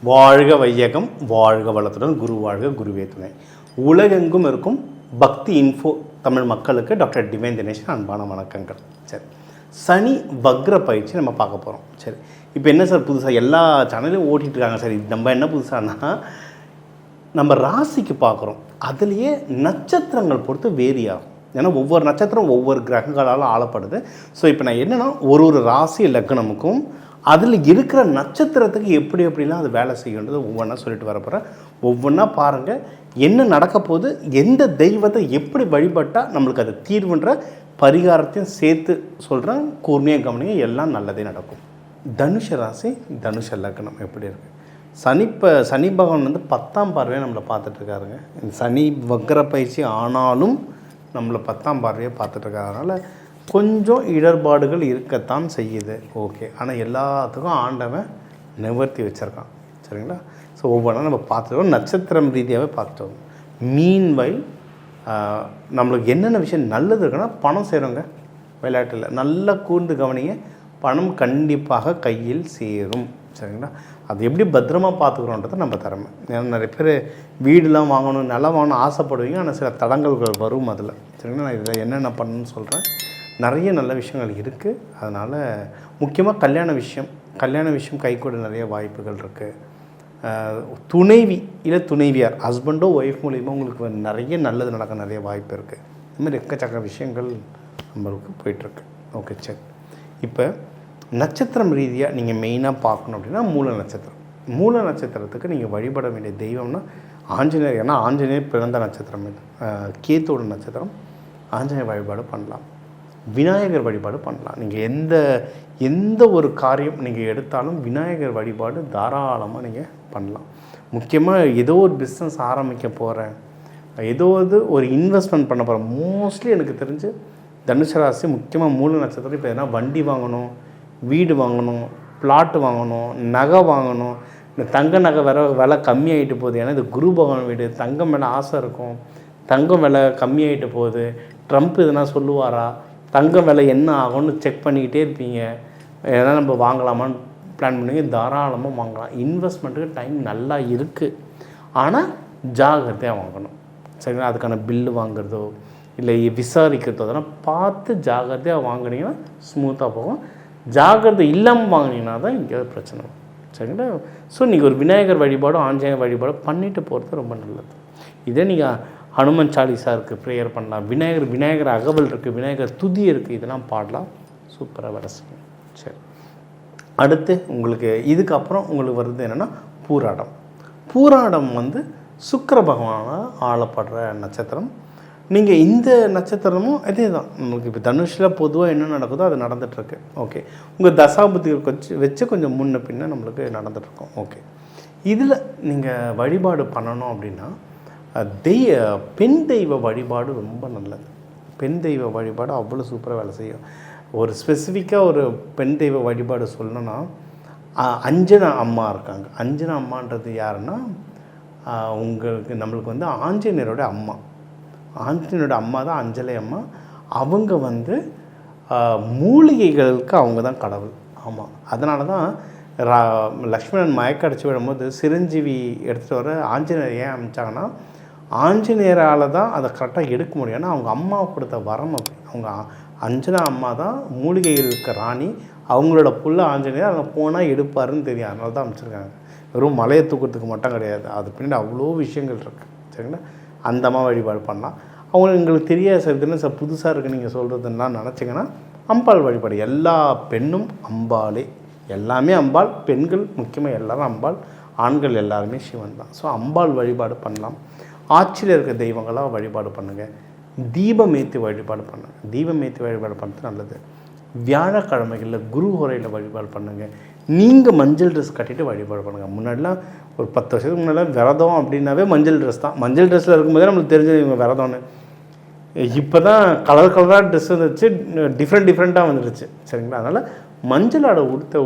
வாழ்க வையகம், வாழ்க வளத்துடன், குரு வாழ்க, குருவே துணை. உலகெங்கும் இருக்கும் பக்தி இன்ஃபோ தமிழ் மக்களுக்கு டாக்டர் டிவைன் தினேஷன் அன்பான வணக்கங்கள். சரி, சனி வக்ர பயிற்சி நம்ம பார்க்க போகிறோம். சரி, இப்போ என்ன சார் புதுசாக எல்லா சேனலையும் ஓட்டிகிட்ருக்காங்க. சரி, நம்ம என்ன புதுசானா நம்ம ராசிக்கு பார்க்குறோம். அதுலேயே நட்சத்திரங்கள் பொறுத்து வேரி ஆகும். ஏன்னா ஒவ்வொரு நட்சத்திரம் ஒவ்வொரு கிரகங்களால் ஆளப்படுது. ஸோ இப்போ நான் என்னென்னா ஒரு ராசி லக்னமுக்கும் அதில் இருக்கிற நட்சத்திரத்துக்கு எப்படிலாம் அது வேலை செய்யணுன்றது ஒவ்வொன்றா சொல்லிட்டு வரப்போகிறேன். ஒவ்வொன்றா பாருங்கள் என்ன நடக்க போது, எந்த தெய்வத்தை எப்படி வழிபட்டால் நம்மளுக்கு அது தீர்வுன்ற பரிகாரத்தையும் சேர்த்து சொல்கிறேன். கூர்மையாக கவனிங்க, எல்லாம் நல்லதே நடக்கும். தனுஷ ராசி, தனுஷ லக்னம் எப்படி இருக்குது? சனி பகவான் வந்து 10ஆம் பார்வையாக நம்மளை பார்த்துட்ருக்காருங்க. சனி வக்ர பயிற்சி ஆனாலும் நம்மளை 10ஆம் பார்வையாக பார்த்துட்ருக்காரு. அதனால் கொஞ்சம் இடர்பாடுகள் இருக்கத்தான் செய்யுது. ஓகே, ஆனால் எல்லாத்துக்கும் ஆண்டவன் நிவர்த்தி வச்சுருக்கான். சரிங்களா? ஸோ ஒவ்வொன்றா நம்ம பார்த்துட்டோம், நட்சத்திரம் ரீதியாகவே பார்த்துட்டோம். மீன்வைல் நம்மளுக்கு என்னென்ன விஷயம் நல்லது இருக்குன்னா, பணம் சேருங்க. விளையாட்டில் நல்லா கூர்ந்து கவனிங்க, பணம் கண்டிப்பாக கையில் சேரும். சரிங்களா? அது எப்படி பத்திரமா பார்த்துக்கிறோன்றது நம்ம திறமை. ஏன்னா நிறைய பேர் வீடுலாம் வாங்கணும், நல்லா வாங்கணும் ஆசைப்படுவீங்க, ஆனால் சில தடங்கல்கள் வரும் அதில். சரிங்களா? நான் இதில் என்னென்ன பண்ணணும்னு சொல்கிறேன். நிறைய நல்ல விஷயங்கள் இருக்குது. அதனால் முக்கியமாக கல்யாண விஷயம் கைகூட நிறைய வாய்ப்புகள் இருக்குது. துணைவி இல்லை துணைவியார், ஹஸ்பண்டோ ஒய்ஃப் மூலிமா உங்களுக்கு நிறைய நல்லது நடக்க நிறைய வாய்ப்பு இருக்குது. இதுமாதிரி எக்கச்சக்க விஷயங்கள் நம்மளுக்கு போயிட்டுருக்கு. ஓகே, சரி. இப்போ நட்சத்திரம் ரீதியாக நீங்கள் மெயினாக பார்க்கணும் அப்படின்னா மூல நட்சத்திரத்துக்கு நீங்கள் வழிபட வேண்டிய தெய்வம்னா ஆஞ்சநேயர். ஏன்னா ஆஞ்சநேயர் பிறந்த நட்சத்திரம் இது. கேத்தோட நட்சத்திரம். ஆஞ்சநேயர் வழிபாடு பண்ணலாம். விநாயகர் வழிபாடு பண்ணலாம். நீங்கள் எந்த ஒரு காரியம் நீங்கள் எடுத்தாலும் விநாயகர் வழிபாடு தாராளமாக நீங்கள் பண்ணலாம். முக்கியமாக ஏதோ ஒரு பிஸ்னஸ் ஆரம்பிக்க போகிறேன், ஏதோ ஒரு இன்வெஸ்ட்மெண்ட் பண்ண போகிறேன். மோஸ்ட்லி எனக்கு தெரிஞ்சு தனுசு ராசி முக்கியமாக மூல நட்சத்திரம். இப்போ எதனா வண்டி வாங்கணும், வீடு வாங்கணும், பிளாட்டு வாங்கணும், நகை வாங்கணும். இந்த தங்க நகை விலை கம்மியாகிட்டு போகுது. ஏன்னா இது குரு பகவான் வீடு. தங்கம் மேலே ஆசை இருக்கும், தங்கம் விலை கம்மியாகிட்டு போகுது. ட்ரம்ப் எதுனா சொல்லுவாரா, தங்கம் விலை என்ன ஆகும்னு செக் பண்ணிக்கிட்டே இருப்பீங்க. ஏன்னா நம்ம வாங்கலாமான்னு பிளான் பண்ணுவீங்க. தாராளமாக வாங்கலாம். இன்வெஸ்ட்மெண்ட்டுக்கு டைம் நல்லா இருக்குது, ஆனால் ஜாகிரதையாக வாங்கணும். சரிங்களா? அதுக்கான பில்லு வாங்குறதோ இல்லை விசாரிக்கிறதோ அதெல்லாம் பார்த்து ஜாகிரதையாக வாங்கினீங்கன்னா ஸ்மூத்தாக போகும். ஜாகிரதை இல்லாமல் வாங்கினீங்கன்னா தான் எங்கேயாவது பிரச்சனை வரும். சரிங்களா? ஸோ நீங்கள் ஒரு விநாயகர் வழிபாடும் ஆஞ்சநேயர் வழிபாடும் பண்ணிட்டு போகிறது ரொம்ப நல்லது. இதே நீங்கள் ஹனுமன் சாலிசா இருக்குது, ப்ரேயர் பண்ணலாம். விநாயகர் அகவல் இருக்குது, விநாயகர் துதி இருக்குது, இதெல்லாம் பாடலாம். சூப்பராக வேலை செய்யும். சரி, அடுத்து உங்களுக்கு இதுக்கப்புறம் உங்களுக்கு வருது என்னென்னா பூராடம் வந்து சுக்கிர பகவானால் ஆளப்படுற நட்சத்திரம். நீங்கள் இந்த நட்சத்திரமும் இதே தான். நம்மளுக்கு இப்போ தனுஷில் பொதுவாக என்ன நடக்குதோ அது நடந்துகிட்ருக்கு. ஓகே, உங்கள் தசாபுத்திகள் வச்சு கொஞ்சம் முன்ன பின்ன நம்மளுக்கு நடந்துகிட்ருக்கோம். ஓகே, இதில் நீங்கள் வழிபாடு பண்ணணும் அப்படின்னா பெண் தெய்வ வழிபாடு ரொம்ப நல்லது. பெண் தெய்வ வழிபாடு அவ்வளோ சூப்பராக வேலை செய்யும். ஒரு ஸ்பெசிஃபிக்காக ஒரு பெண் தெய்வ வழிபாடு சொல்லணும்னா அஞ்சனா அம்மா இருக்காங்க. அஞ்சனா அம்மான்றது யாருன்னா நம்மளுக்கு வந்து ஆஞ்சநேயரோட அம்மா. ஆஞ்சநேயரோட அம்மா தான் அஞ்சலை அம்மா. அவங்க வந்து மூலிகைகளுக்கு அவங்க தான் கடவுள். ஆமாம், அதனால தான் லக்ஷ்மணன் மயக்க அடித்து விடும்போது சிரஞ்சீவி எடுத்துகிட்டு வர ஆஞ்சநேயர் ஏன் அமைச்சாங்கன்னா, ஆஞ்சநேயரால் தான் அதை கரெக்டாக எடுக்க முடியும். ஏன்னா அவங்க அம்மாவை கொடுத்த வரம் அப்படி. அவங்க அஞ்சனா அம்மா தான் மூலிகைகளுக்கு ராணி. அவங்களோட புள்ள ஆஞ்சநேயர் அங்கே போனால் எடுப்பாருன்னு தெரியும். அதனால தான் அமைச்சிருக்காங்க. வெறும் மலையை தூக்கிறதுக்கு மட்டும் கிடையாது, அது பின்னாடி அவ்வளோ விஷயங்கள் இருக்குது. சரிங்களா? அந்த அம்மா வழிபாடு பண்ணலாம். அவங்களுக்கு எங்களுக்கு தெரியாது சார், இதுன்னு சார் புதுசாக இருக்குது நீங்கள் சொல்கிறதுன்னா நினச்சிங்கன்னா அம்பாள் வழிபாடு. எல்லா பெண்ணும் அம்பாளே, எல்லாமே அம்பாள். பெண்கள் முக்கியமாக எல்லோரும் அம்பாள், ஆண்கள் எல்லாருமே சிவன் தான். ஸோ அம்பாள் வழிபாடு பண்ணலாம். ஆட்சியில் இருக்க தெய்வங்களாக வழிபாடு பண்ணுங்கள். தீபமேற்றி வழிபாடு பண்ணுங்கள். தீபமேற்றி வழிபாடு பண்ணுறது நல்லது. வியாழக்கிழமைகளில் குரு ஹோரையில் வழிபாடு பண்ணுங்கள். நீங்கள் மஞ்சள் ட்ரெஸ் கட்டிட்டு வழிபாடு பண்ணுங்கள். முன்னாடிலாம் ஒரு 10 வருஷத்துக்கு முன்னாடி விரதம் அப்படின்னாவே மஞ்சள் ட்ரெஸ் தான். மஞ்சள் ட்ரெஸ்ஸில் இருக்கும்போதே நம்மளுக்கு தெரிஞ்சது இவங்க விரதம்னு. இப்போ தான் கலராக ட்ரெஸ் வந்துருச்சு, டிஃப்ரெண்ட்டாக வந்துடுச்சு. சரிங்களா? அதனால் மஞ்சள் ஆடை உடுத்த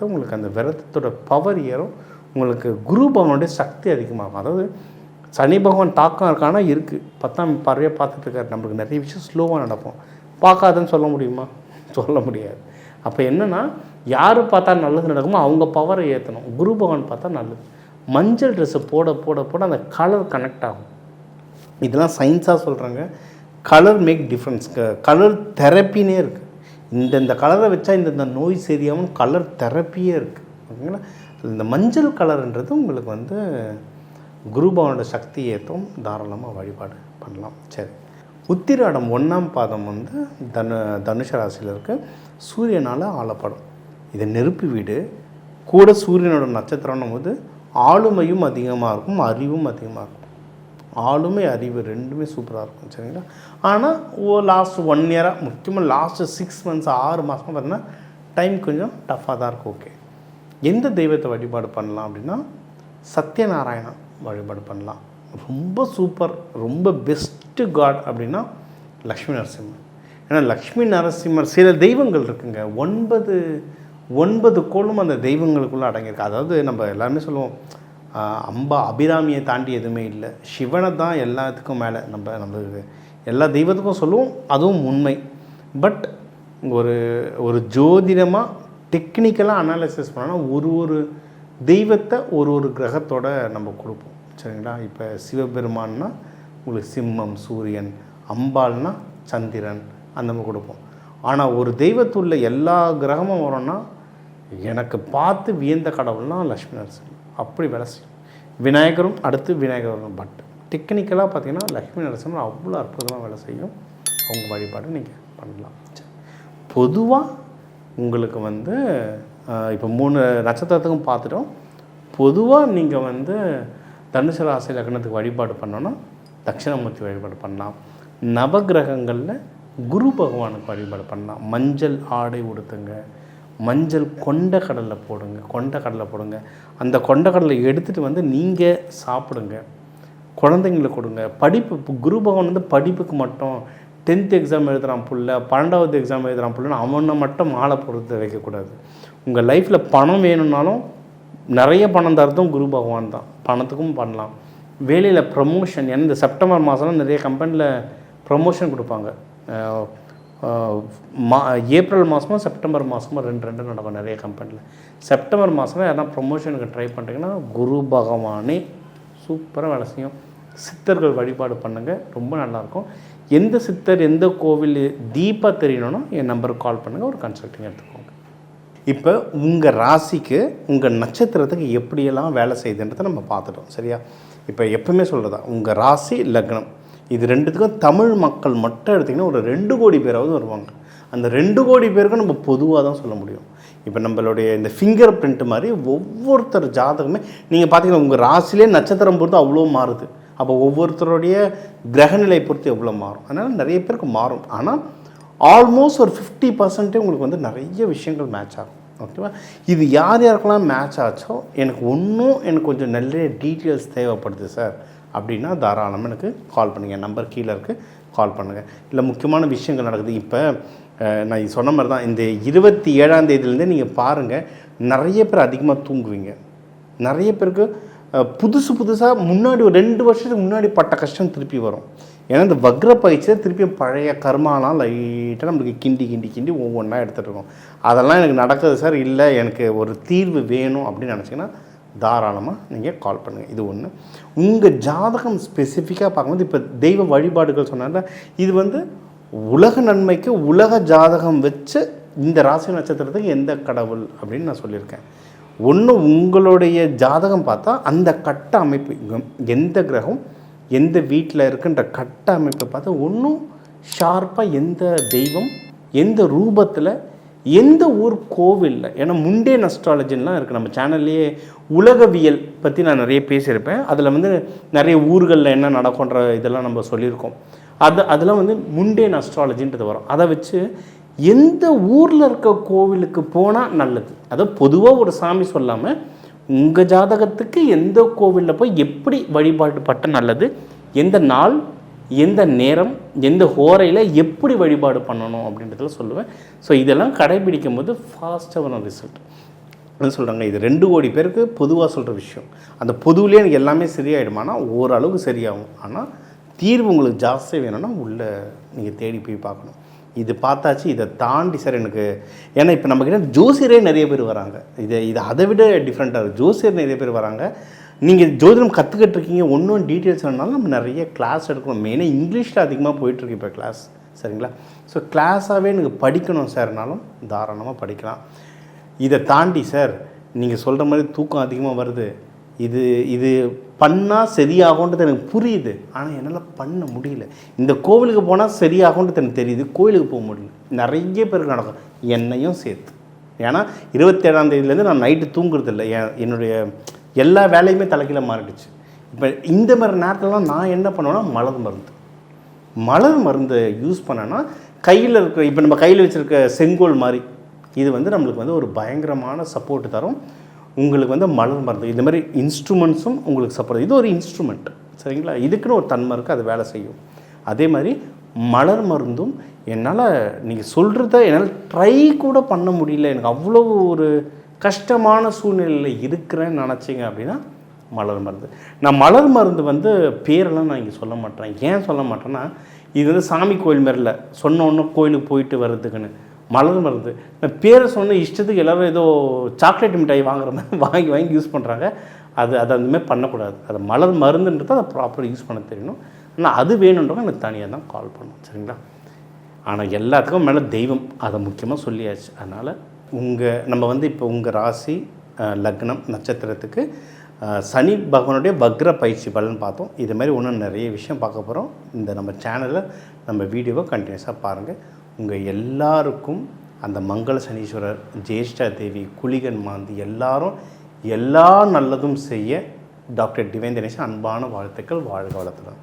உங்களுக்கு அந்த விரதத்தோட பவர் ஏறும். உங்களுக்கு குரு பகவானுடைய சக்தி அதிகமாகும். அதாவது சனி பகவான் தாக்கம் இருக்கானா இருக்குது. 10ஆம் பார்வையாக பார்த்துட்ருக்காரு. நம்மளுக்கு நிறைய விஷயம் ஸ்லோவாக நடக்கும். பார்க்காதுன்னு சொல்ல முடியுமா? சொல்ல முடியாது. அப்போ என்னென்னா யார் பார்த்தா நல்லது நடக்குமோ அவங்க பவரை ஏற்றணும். குரு பகவான் பார்த்தா நல்லது. மஞ்சள் ட்ரெஸ்ஸை போட போட போட அந்த கலர் கனெக்ட் ஆகும். இதெல்லாம் சயின்ஸாக சொல்கிறாங்க. Colour make difference. கலர் தெரப்பினே இருக்குது. இந்த கலரை வச்சா இந்த நோய் சரியாகவும் கலர் தெரப்பியே இருக்குது. ஓகேங்களா? இந்த மஞ்சள் கலருன்றது உங்களுக்கு வந்து குரு பகவானோட சக்தி ஏற்றும், தாராளமாக வழிபாடு பண்ணலாம். சரி, உத்திராடம் 1ஆம் பாதம் வந்து தனுஷ ராசியில் இருக்குது. சூரியனால் ஆளப்படும். இது நெருப்பு வீடு கூட சூரியனோட நட்சத்திரம்னும் போது ஆளுமையும் அதிகமாக இருக்கும், அறிவும் அதிகமாக இருக்கும். ஆளுமை அறிவு ரெண்டுமே சூப்பராக இருக்கும். சரிங்களா? ஆனால் லாஸ்ட் 1 இயராக, முக்கியமாக லாஸ்ட்டு 6 months 6 மாதமாக பார்த்தீங்கன்னா டைம் கொஞ்சம் டஃப்பாக தான் இருக்குது. ஓகே, எந்த தெய்வத்தை வழிபாடு பண்ணலாம் அப்படின்னா சத்யநாராயணா வழிபாடு பண்ணலாம். ரொம்ப சூப்பர், ரொம்ப பெஸ்ட்டு காட் அப்படின்னா லக்ஷ்மி நரசிம்மர். ஏன்னா லக்ஷ்மி நரசிம்மர் சில தெய்வங்கள் இருக்குங்க, 9 கோளும் அந்த தெய்வங்களுக்குள்ளே அடங்கியிருக்கு. அதாவது நம்ம எல்லாருமே சொல்லுவோம் அம்பா அபிராமியை தாண்டி எதுவுமே இல்லை, சிவனை தான் எல்லாத்துக்கும் மேலே. நம்மளுக்கு எல்லா தெய்வத்துக்கும் சொல்லுவோம், அதுவும் உண்மை. பட் ஒரு ஜோதிடமாக டெக்னிக்கலாக அனாலிசிஸ் பண்ணால் ஒரு தெய்வத்தை ஒரு கிரகத்தோடு நம்ம கொடுப்போம். சரிங்களா? இப்போ சிவபெருமான்னா உங்களுக்கு சிம்மம் சூரியன், அம்பாள்னா சந்திரன், அந்த மாதிரி கொடுப்போம். ஆனால் ஒரு தெய்வத்துள்ள எல்லா கிரகமும் வரோன்னா எனக்கு பார்த்து வியந்த கடவுள்னா லக்ஷ்மி நரசிம்மர். அப்படி வேலை செய்யும். விநாயகரும் அடுத்து விநாயகர் வரும். பட் டெக்னிக்கலாக பார்த்தீங்கன்னா லக்ஷ்மி நரசிம்மர் அவ்வளோ அற்புதமாக வேலை செய்யும். அவங்க வழிபாடு நீங்கள் பண்ணலாம். பொதுவாக உங்களுக்கு வந்து இப்போ 3 நட்சத்திரத்துக்கும் பார்த்துட்டோம். பொதுவாக நீங்கள் வந்து தனுசு ராசி லக்னத்துக்கு வழிபாடு பண்ணோன்னா தட்சிணாமூர்த்தி வழிபாடு பண்ணலாம். நவகிரகங்களில் குரு பகவானுக்கு வழிபாடு பண்ணலாம். மஞ்சள் ஆடை உடுத்துங்க, மஞ்சள் கொண்டக்கடலை போடுங்க. அந்த கொண்டக்கடலை எடுத்துகிட்டு வந்து நீங்கள் சாப்பிடுங்க, குழந்தைங்களுக்கு கொடுங்க. படிப்பு குரு பகவான் வந்து படிப்புக்கு மட்டும் 10th எக்ஸாம் எழுதுகிறான் புள்ள, 12வது எக்ஸாம் எழுதுகிறான் புள்ளன்னு அவனை மட்டும் மாலை பொறுத்து வைக்கக்கூடாது. உங்கள் லைஃப்பில் பணம் வேணும்னாலும் நிறைய பணம் தரதும் குரு பகவான் தான். பணத்துக்கும் பண்ணலாம். வேலையில் ப்ரமோஷன், ஏன்னா இந்த செப்டம்பர் மாதம்லாம் நிறைய கம்பெனியில் ப்ரமோஷன் கொடுப்பாங்க. ஏப்ரல் மாதமும் செப்டம்பர் மாதமும் 2 நடக்கும் நிறைய கம்பெனியில். செப்டம்பர் மாதம் யாரா ப்ரமோஷனுக்கு ட்ரை பண்ணுறீங்கன்னா குரு பகவானே சூப்பராக வேலை செய்யும். சித்தர்கள் வழிபாடு பண்ணுங்கள், ரொம்ப நல்லாயிருக்கும். எந்த சித்தர் எந்த கோவில் டீப்பாக தெரியணும்னா என் நம்பருக்கு கால் பண்ணுங்கள், ஒரு கன்சல்டிங் எடுத்துக்கோங்க. இப்போ உங்கள் ராசிக்கு உங்கள் நட்சத்திரத்துக்கு எப்படியெல்லாம் வேலை செய்யுதுன்றதை நம்ம பார்த்துட்டோம். சரியா? இப்போ எப்பவுமே சொல்கிறதா, உங்கள் ராசி லக்னம் இது ரெண்டுத்துக்கும் தமிழ் மக்கள் மட்டும் எடுத்திங்கன்னா ஒரு 2 கோடி பேராவது வருவாங்க. அந்த 2 கோடி பேருக்கும் நம்ம பொதுவாக தான் சொல்ல முடியும். இப்போ நம்மளுடைய இந்த ஃபிங்கர் பிரிண்ட் மாதிரி ஒவ்வொருத்தர் ஜாதகமே நீங்கள் பார்த்தீங்கன்னா உங்கள் ராசிலே நட்சத்திரம் பொறுத்து அவ்வளோ மாறுது. அப்போ ஒவ்வொருத்தருடைய கிரகநிலை பொறுத்து எவ்வளோ மாறும். அதனால் நிறைய பேருக்கு மாறும். ஆனால் ஆல்மோஸ்ட் ஒரு 50% உங்களுக்கு வந்து நிறைய விஷயங்கள் மேட்ச் ஆகும். ஓகேவா? இது யாருக்கெல்லாம் மேட்ச் ஆச்சோ எனக்கு கொஞ்சம் நல்ல டீட்டெயில்ஸ் தேவைப்படுது சார் அப்படின்னா தாராளமாக எனக்கு கால் பண்ணுங்கள். நம்பர் கீழே இருக்குது, கால் பண்ணுங்கள். இல்லை முக்கியமான விஷயங்கள் நடக்குது. இப்போ நான் சொன்ன மாதிரி தான் இந்த 27ஆம் தேதியிலேருந்தே நீங்கள் பாருங்கள், நிறைய பேர் அதிகமாக தூங்குவீங்க. நிறைய பேருக்கு புதுசாக முன்னாடி ஒரு 2 வருஷத்துக்கு முன்னாடி பட்ட கஷ்டம் திருப்பி வரும். ஏன்னா இந்த வக்ர பயிற்சியை திருப்பியும் பழைய கர்மாலாம் லைட்டாக நம்மளுக்கு கிண்டி ஒவ்வொன்றா எடுத்துகிட்டு இருக்கோம். அதெல்லாம் எனக்கு நடக்குது சார், இல்லை எனக்கு ஒரு தீர்வு வேணும் அப்படின்னு நினச்சிங்கன்னா தாராளமாக நீங்கள் கால் பண்ணுங்கள். இது ஒன்று. உங்கள் ஜாதகம் ஸ்பெசிஃபிக்காக பார்க்கும்போது இப்போ தெய்வ வழிபாடுகள் சொன்னால இது வந்து உலக நன்மைக்கு உலக ஜாதகம் வச்சு இந்த ராசி நட்சத்திரத்துக்கு எந்த கடவுள் அப்படின்னு நான் சொல்லியிருக்கேன். ஒன்று உங்களுடைய ஜாதகம் பார்த்தா அந்த கட்ட அமைப்பு எந்த கிரகம் எந்த வீட்டில் இருக்குன்ற கட்ட அமைப்பை பார்த்தா ஒன்றும் ஷார்ப்பாக எந்த தெய்வம் எந்த ரூபத்தில் எந்த ஊர் கோவிலில். ஏன்னா முண்டேன் அஸ்ட்ராலஜின்லாம் இருக்குது நம்ம சேனல்லையே. உலகவியல் பற்றி நான் நிறைய பேசியிருப்பேன். அதில் வந்து நிறைய ஊர்களில் என்ன நடக்குன்ற இதெல்லாம் நம்ம சொல்லியிருக்கோம். அதெல்லாம் வந்து முண்டேன் அஸ்ட்ராலஜின்றது வரும். அதை வச்சு எந்த ஊரில் இருக்க கோவிலுக்கு போனால் நல்லது, அதை பொதுவாக ஒரு சாமி சொல்லாமல் உங்கள் ஜாதகத்துக்கு எந்த கோவிலில் போய் எப்படி வழிபாடு பட்ட நல்லது, எந்த நாள் எந்த நேரம் எந்த ஹோரையில் எப்படி வழிபாடு பண்ணணும் அப்படின்றதுல சொல்லுவேன். ஸோ இதெல்லாம் கடைபிடிக்கும் போது ஃபாஸ்ட்டாக வரும் ரிசல்ட். என்ன சொல்கிறாங்க, இது 2 கோடி பேருக்கு பொதுவாக சொல்கிற விஷயம். அந்த பொதுவிலே எனக்கு எல்லாமே சரியாயிடுமானா ஓரளவுக்கு சரியாகும். ஆனால் தீர்வு உங்களுக்கு ஜாஸ்தியாக வேணும்னா உள்ளே நீங்கள் தேடி போய் பார்க்கணும். இது பார்த்தாச்சு, இதை தாண்டி சார் எனக்கு, ஏன்னா இப்போ நம்மக்கிட்ட ஜோசியரே நிறைய பேர் வராங்க, இது அதை விட டிஃப்ரெண்ட்டாக இருக்குது. ஜோசியர் நிறைய பேர் வராங்க. நீங்கள் ஜோதிடம் கற்றுக்கிட்டு இருக்கீங்க, ஒன்றும் டீட்டெயில்ஸ் வேணுனாலும் நம்ம நிறைய கிளாஸ் எடுக்கணும். மெயினாக இங்கிலீஷில் அதிகமாக போயிட்டுருக்கு இப்போ கிளாஸ், சரிங்களா? ஸோ கிளாஸாகவே எனக்கு படிக்கணும் சார்னாலும் தாராளமாக படிக்கலாம். இதை தாண்டி சார் நீங்கள் சொல்கிற மாதிரி தூக்கம் அதிகமாக வருது, இது பண்ணால் சரியாகுன்றது எனக்கு புரியுது, ஆனால் என்னால் பண்ண முடியல. இந்த கோவிலுக்கு போனால் சரியாகுன்றது எனக்கு தெரியுது, கோவிலுக்கு போக முடியல. நிறைய பேருக்கு நடக்கும், என்னையும் சேர்த்து. ஏன்னா 27ஆம் தேதியிலேருந்து நான் நைட்டு தூங்குறதில்லை. என்னுடைய எல்லா வேலையுமே தலைக்கீழ மாறிடுச்சு. இப்போ இந்த மாதிரி நேரத்துலலாம் நான் என்ன பண்ணுவேன்னா மலர் மருந்து யூஸ் பண்ணேன்னா கையில் இருக்கிற, இப்போ நம்ம கையில் வச்சுருக்க செங்கோல் மாதிரி, இது வந்து நம்மளுக்கு வந்து ஒரு பயங்கரமான சப்போர்ட் தரும். உங்களுக்கு வந்து மலர் மருந்து இந்த மாதிரி இன்ஸ்ட்ருமெண்ட்ஸும் உங்களுக்கு சப்போர்ட். இது ஒரு இன்ஸ்ட்ருமெண்ட், சரிங்களா? இதுக்குன்னு ஒரு தன்மை இருக்குது, அது வேலை செய்யும். அதே மாதிரி மலர் மருந்தும் என்னால், நீங்கள் சொல்கிறத என்னால் ட்ரை கூட பண்ண முடியல, எனக்கு அவ்வளோ ஒரு கஷ்டமான சூழ்நிலையில் இருக்கிறேன்னு நினச்சிங்க அப்படின்னா மலர் மருந்து. நான் மலர் மருந்து வந்து பேரெல்லாம் நான் இங்கே சொல்ல மாட்டேன். ஏன் சொல்ல மாட்டேன்னா, இது வந்து சாமி கோயில் மாதிரில சொன்ன ஒன்று கோயிலுக்கு போயிட்டு வர்றதுக்குன்னு மலர் மருந்து. நான் பேரை சொன்ன இஷ்டத்துக்கு எல்லோரும் ஏதோ சாக்லேட் மிட்டாய் வாங்குற மாதிரி வாங்கி யூஸ் பண்ணுறாங்க. அது அந்தமாதிரி பண்ணக்கூடாது. அது மலர் மருந்துன்றது அதை ப்ராப்பராக யூஸ் பண்ண தெரியணும். ஆனால் அது வேணுன்றவங்க எனக்கு தனியாக தான் கால் பண்ணணும், சரிங்களா? ஆனால் எல்லாத்துக்கும் மேலே தெய்வம், அதை முக்கியமாக சொல்லியாச்சு. அதனால் நம்ம வந்து இப்போ உங்கள் ராசி, லக்னம், நட்சத்திரத்துக்கு சனி பகவானுடைய வக்ர பயிற்சி பலன் பார்த்தோம். இது மாதிரி இன்னும் நிறைய விஷயம் பார்க்க போகிறோம். இந்த நம்ம சேனலில் நம்ம வீடியோவை கண்டினியூஸாக பாருங்கள். உங்கள் எல்லாருக்கும் அந்த மங்கள சனீஸ்வரர், ஜேஷ்டா தேவி, குளிகன் மாந்தி எல்லாரும் எல்லா நல்லதும் செய்ய டாக்டர் டிவைன் தினேஷ் அன்பான வாழ்த்துக்கள். வாழ்க வளத்துடன்.